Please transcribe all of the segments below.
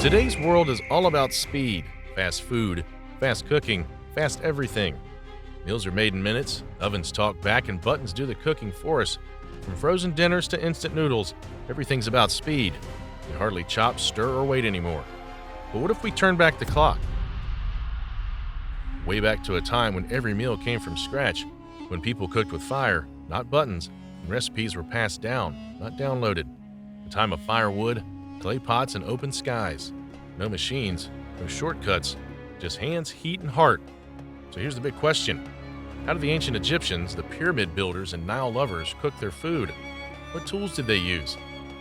Today's world is all about speed, fast food, fast cooking, fast everything. Meals are made in minutes, ovens talk back, and buttons do the cooking for us. From frozen dinners to instant noodles, everything's about speed. You hardly chop, stir, or wait anymore. But what if we turn back the clock? Way back to a time when every meal came from scratch, when people cooked with fire, not buttons, and recipes were passed down, not downloaded. A time of firewood, clay pots, and open skies. No machines, no shortcuts, just hands, heat, and heart. So here's the big question. How did the ancient Egyptians, the pyramid builders, and Nile lovers cook their food? What tools did they use?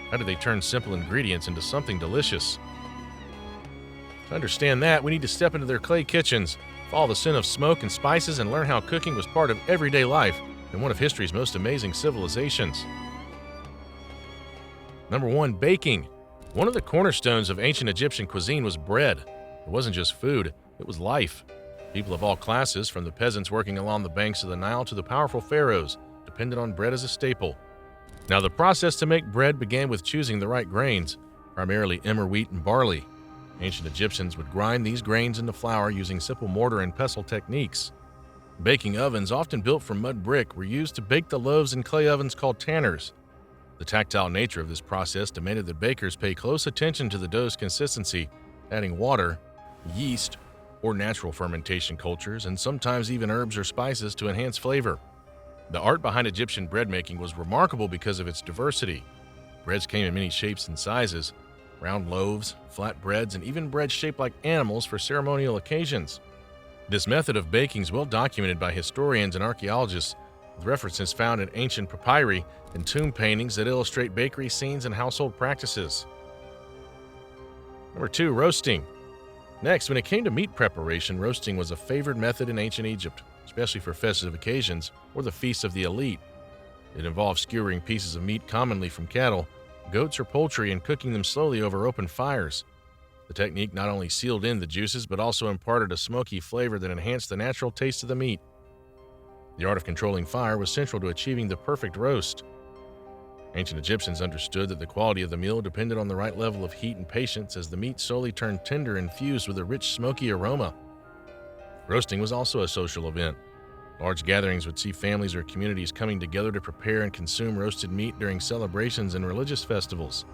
How did they turn simple ingredients into something delicious? To understand that, we need to step into their clay kitchens, follow the scent of smoke and spices, and learn how cooking was part of everyday life in one of history's most amazing civilizations. Number 1, baking. One of the cornerstones of ancient Egyptian cuisine was bread. It wasn't just food, it was life. People of all classes, from the peasants working along the banks of the Nile to the powerful pharaohs, depended on bread as a staple. Now, the process to make bread began with choosing the right grains, primarily emmer wheat and barley. Ancient Egyptians would grind these grains into flour using simple mortar and pestle techniques. Baking ovens, often built from mud brick, were used to bake the loaves in clay ovens called tanners. The tactile nature of this process demanded that bakers pay close attention to the dough's consistency, adding water, yeast, or natural fermentation cultures, and sometimes even herbs or spices to enhance flavor. The art behind Egyptian bread making was remarkable because of its diversity. Breads came in many shapes and sizes: round loaves, flat breads, and even bread shaped like animals for ceremonial occasions. This method of baking is well documented by historians and archaeologists, with references found in ancient papyri and tomb paintings that illustrate bakery scenes and household practices. Number 2, roasting. Next, when it came to meat preparation, roasting was a favored method in ancient Egypt, especially for festive occasions or the feasts of the elite. It involved skewering pieces of meat commonly from cattle, goats, or poultry and cooking them slowly over open fires. The technique not only sealed in the juices, but also imparted a smoky flavor that enhanced the natural taste of the meat. The art of controlling fire was central to achieving the perfect roast. Ancient Egyptians understood that the quality of the meal depended on the right level of heat and patience as the meat slowly turned tender and fused with a rich, smoky aroma. Roasting was also a social event. Large gatherings would see families or communities coming together to prepare and consume roasted meat during celebrations and religious festivals.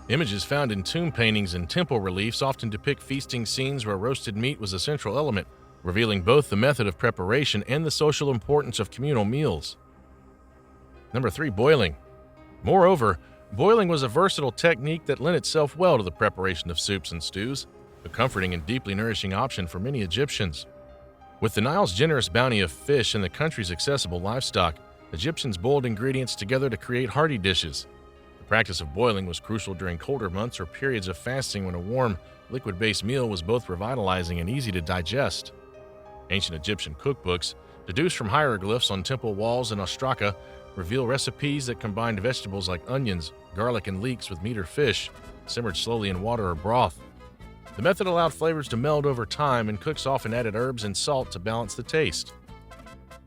Images found in tomb paintings and temple reliefs often depict feasting scenes where roasted meat was a central element, revealing both the method of preparation and the social importance of communal meals. Number 3, boiling. Moreover, boiling was a versatile technique that lent itself well to the preparation of soups and stews, a comforting and deeply nourishing option for many Egyptians. With the Nile's generous bounty of fish and the country's accessible livestock, Egyptians boiled ingredients together to create hearty dishes. The practice of boiling was crucial during colder months or periods of fasting when a warm, liquid-based meal was both revitalizing and easy to digest. Ancient Egyptian cookbooks, deduced from hieroglyphs on temple walls in Ostraka, reveal recipes that combined vegetables like onions, garlic, and leeks with meat or fish, simmered slowly in water or broth. The method allowed flavors to meld over time, and cooks often added herbs and salt to balance the taste.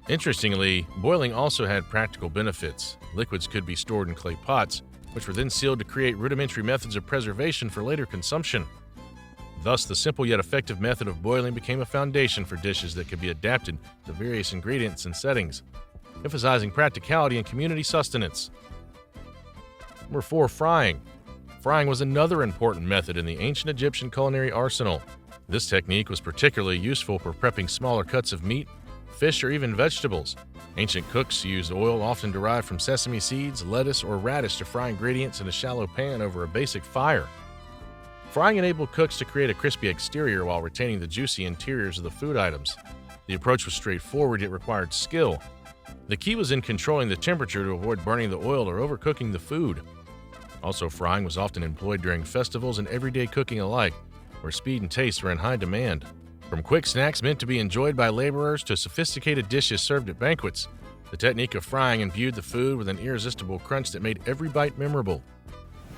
Interestingly, boiling also had practical benefits. Liquids could be stored in clay pots, which were then sealed to create rudimentary methods of preservation for later consumption. Thus, the simple yet effective method of boiling became a foundation for dishes that could be adapted to various ingredients and settings, emphasizing practicality and community sustenance. Number 4, frying. Frying was another important method in the ancient Egyptian culinary arsenal. This technique was particularly useful for prepping smaller cuts of meat, fish, or even vegetables. Ancient cooks used oil often derived from sesame seeds, lettuce, or radish to fry ingredients in a shallow pan over a basic fire. Frying enabled cooks to create a crispy exterior while retaining the juicy interiors of the food items. The approach was straightforward yet required skill. The key was in controlling the temperature to avoid burning the oil or overcooking the food. Also, frying was often employed during festivals and everyday cooking alike, where speed and taste were in high demand. From quick snacks meant to be enjoyed by laborers to sophisticated dishes served at banquets, the technique of frying imbued the food with an irresistible crunch that made every bite memorable.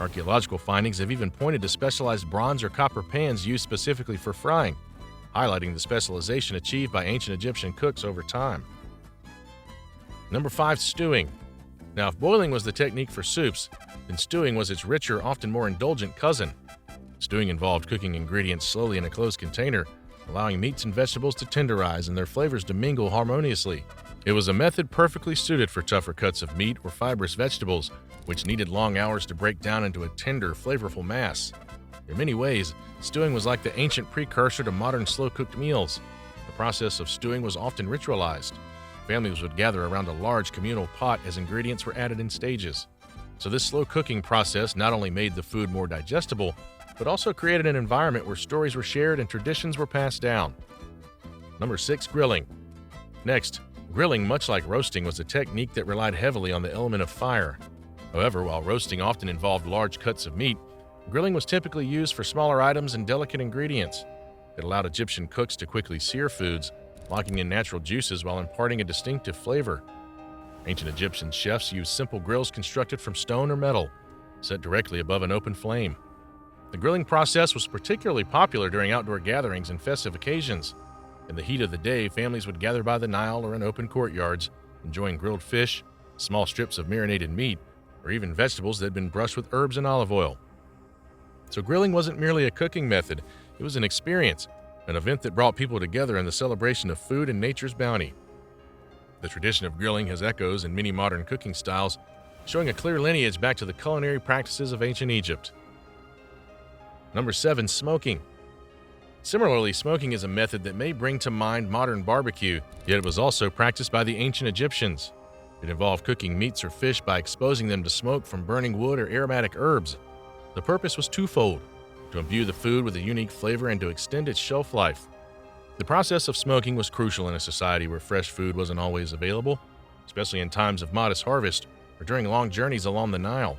Archaeological findings have even pointed to specialized bronze or copper pans used specifically for frying, highlighting the specialization achieved by ancient Egyptian cooks over time. Number 5, stewing. Now, if boiling was the technique for soups, then stewing was its richer, often more indulgent cousin. Stewing involved cooking ingredients slowly in a closed container, allowing meats and vegetables to tenderize and their flavors to mingle harmoniously. It was a method perfectly suited for tougher cuts of meat or fibrous vegetables, which needed long hours to break down into a tender, flavorful mass. In many ways, stewing was like the ancient precursor to modern slow-cooked meals. The process of stewing was often ritualized. Families would gather around a large communal pot as ingredients were added in stages. So this slow cooking process not only made the food more digestible, but also created an environment where stories were shared and traditions were passed down. Number 6, grilling. Next, grilling, much like roasting, was a technique that relied heavily on the element of fire. However, while roasting often involved large cuts of meat, grilling was typically used for smaller items and delicate ingredients. It allowed Egyptian cooks to quickly sear foods, locking in natural juices while imparting a distinctive flavor. Ancient Egyptian chefs used simple grills constructed from stone or metal, set directly above an open flame. The grilling process was particularly popular during outdoor gatherings and festive occasions. In the heat of the day, families would gather by the Nile or in open courtyards, enjoying grilled fish, small strips of marinated meat, or even vegetables that had been brushed with herbs and olive oil. So grilling wasn't merely a cooking method, it was an experience, an event that brought people together in the celebration of food and nature's bounty. The tradition of grilling has echoes in many modern cooking styles, showing a clear lineage back to the culinary practices of ancient Egypt. Number 7, smoking. Similarly, smoking is a method that may bring to mind modern barbecue, yet it was also practiced by the ancient Egyptians. It involved cooking meats or fish by exposing them to smoke from burning wood or aromatic herbs. The purpose was twofold: to imbue the food with a unique flavor and to extend its shelf life. The process of smoking was crucial in a society where fresh food wasn't always available, especially in times of modest harvest or during long journeys along the Nile.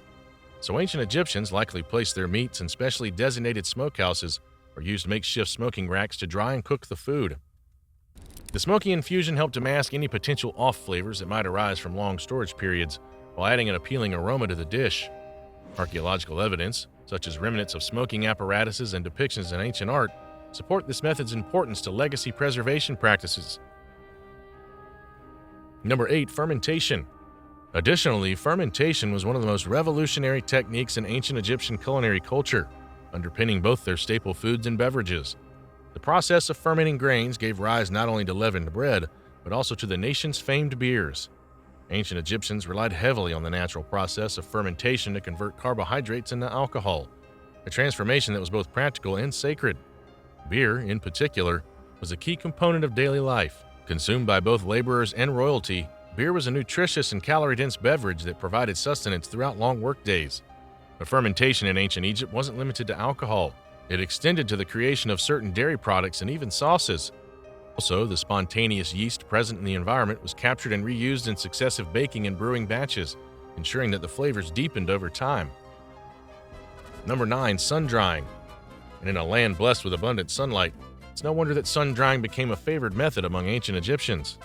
So ancient Egyptians likely placed their meats in specially designated smokehouses or used makeshift smoking racks to dry and cook the food. The smoky infusion helped to mask any potential off flavors that might arise from long storage periods, while adding an appealing aroma to the dish. Archaeological evidence, such as remnants of smoking apparatuses and depictions in ancient art, support this method's importance to legacy preservation practices. Number 8, fermentation. Additionally, fermentation was one of the most revolutionary techniques in ancient Egyptian culinary culture, underpinning both their staple foods and beverages. The process of fermenting grains gave rise not only to leavened bread, but also to the nation's famed beers. Ancient Egyptians relied heavily on the natural process of fermentation to convert carbohydrates into alcohol, a transformation that was both practical and sacred. Beer, in particular, was a key component of daily life. Consumed by both laborers and royalty, beer was a nutritious and calorie-dense beverage that provided sustenance throughout long workdays. But fermentation in ancient Egypt wasn't limited to alcohol. It extended to the creation of certain dairy products and even sauces. Also, the spontaneous yeast present in the environment was captured and reused in successive baking and brewing batches, ensuring that the flavors deepened over time. Number 9, sun drying. And in a land blessed with abundant sunlight, it's no wonder that sun drying became a favored method among ancient Egyptians.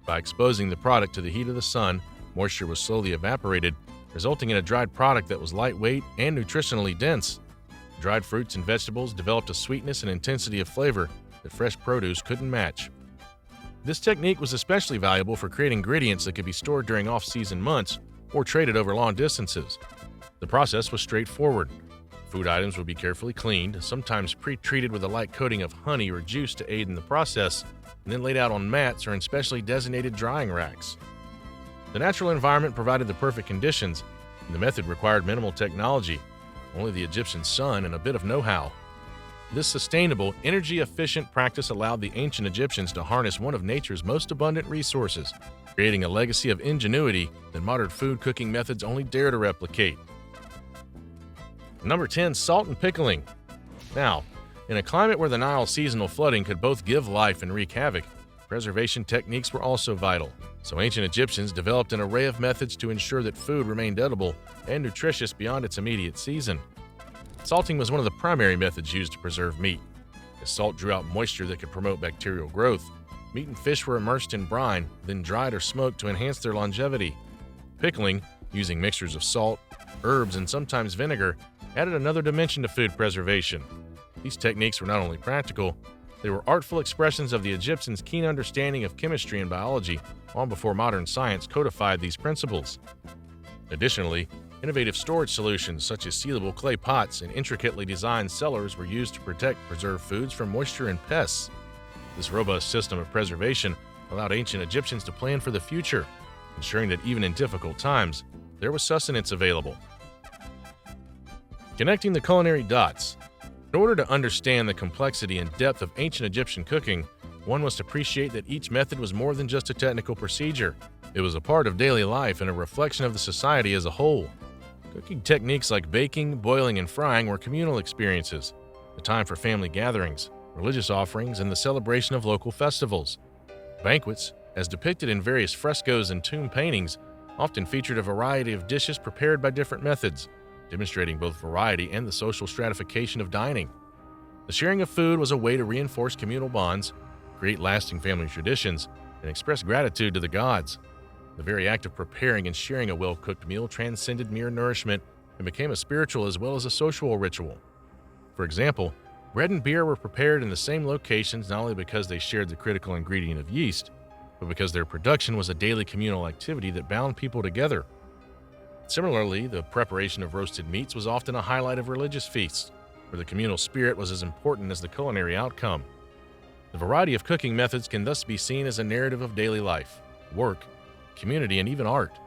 By exposing the product to the heat of the sun, moisture was slowly evaporated, resulting in a dried product that was lightweight and nutritionally dense. Dried fruits and vegetables developed a sweetness and intensity of flavor that fresh produce couldn't match. This technique was especially valuable for creating ingredients that could be stored during off-season months or traded over long distances. The process was straightforward. Food items would be carefully cleaned, sometimes pre-treated with a light coating of honey or juice to aid in the process, and then laid out on mats or in specially designated drying racks. The natural environment provided the perfect conditions, and the method required minimal technology, only the Egyptian sun and a bit of know-how. This sustainable, energy-efficient practice allowed the ancient Egyptians to harness one of nature's most abundant resources, creating a legacy of ingenuity that modern food cooking methods only dare to replicate. Number 10, salt and pickling. Now, in a climate where the Nile seasonal flooding could both give life and wreak havoc, preservation techniques were also vital. So ancient Egyptians developed an array of methods to ensure that food remained edible and nutritious beyond its immediate season. Salting was one of the primary methods used to preserve meat. As salt drew out moisture that could promote bacterial growth, meat and fish were immersed in brine, then dried or smoked to enhance their longevity. Pickling, using mixtures of salt, herbs, and sometimes vinegar, added another dimension to food preservation. These techniques were not only practical, they were artful expressions of the Egyptians' keen understanding of chemistry and biology long before modern science codified these principles. Additionally, Innovative storage solutions such as sealable clay pots and intricately designed cellars were used to protect preserved foods from moisture and pests. This robust system of preservation allowed ancient Egyptians to plan for the future, ensuring that even in difficult times, there was sustenance available. Connecting the culinary dots. In order to understand the complexity and depth of ancient Egyptian cooking, one must appreciate that each method was more than just a technical procedure. It was a part of daily life and a reflection of the society as a whole. Cooking techniques like baking, boiling, and frying were communal experiences, a time for family gatherings, religious offerings, and the celebration of local festivals. Banquets, as depicted in various frescoes and tomb paintings, often featured a variety of dishes prepared by different methods, demonstrating both variety and the social stratification of dining. The sharing of food was a way to reinforce communal bonds, create lasting family traditions, and express gratitude to the gods. The very act of preparing and sharing a well-cooked meal transcended mere nourishment and became a spiritual as well as a social ritual. For example, bread and beer were prepared in the same locations not only because they shared the critical ingredient of yeast, but because their production was a daily communal activity that bound people together. Similarly, the preparation of roasted meats was often a highlight of religious feasts, where the communal spirit was as important as the culinary outcome. The variety of cooking methods can thus be seen as a narrative of daily life, work, community, and even art.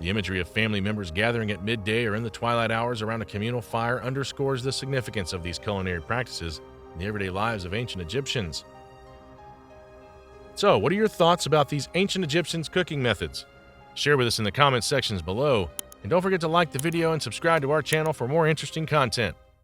The imagery of family members gathering at midday or in the twilight hours around a communal fire underscores the significance of these culinary practices in the everyday lives of ancient Egyptians. So, what are your thoughts about these ancient Egyptians' cooking methods? Share with us in the comments sections below, and don't forget to like the video and subscribe to our channel for more interesting content.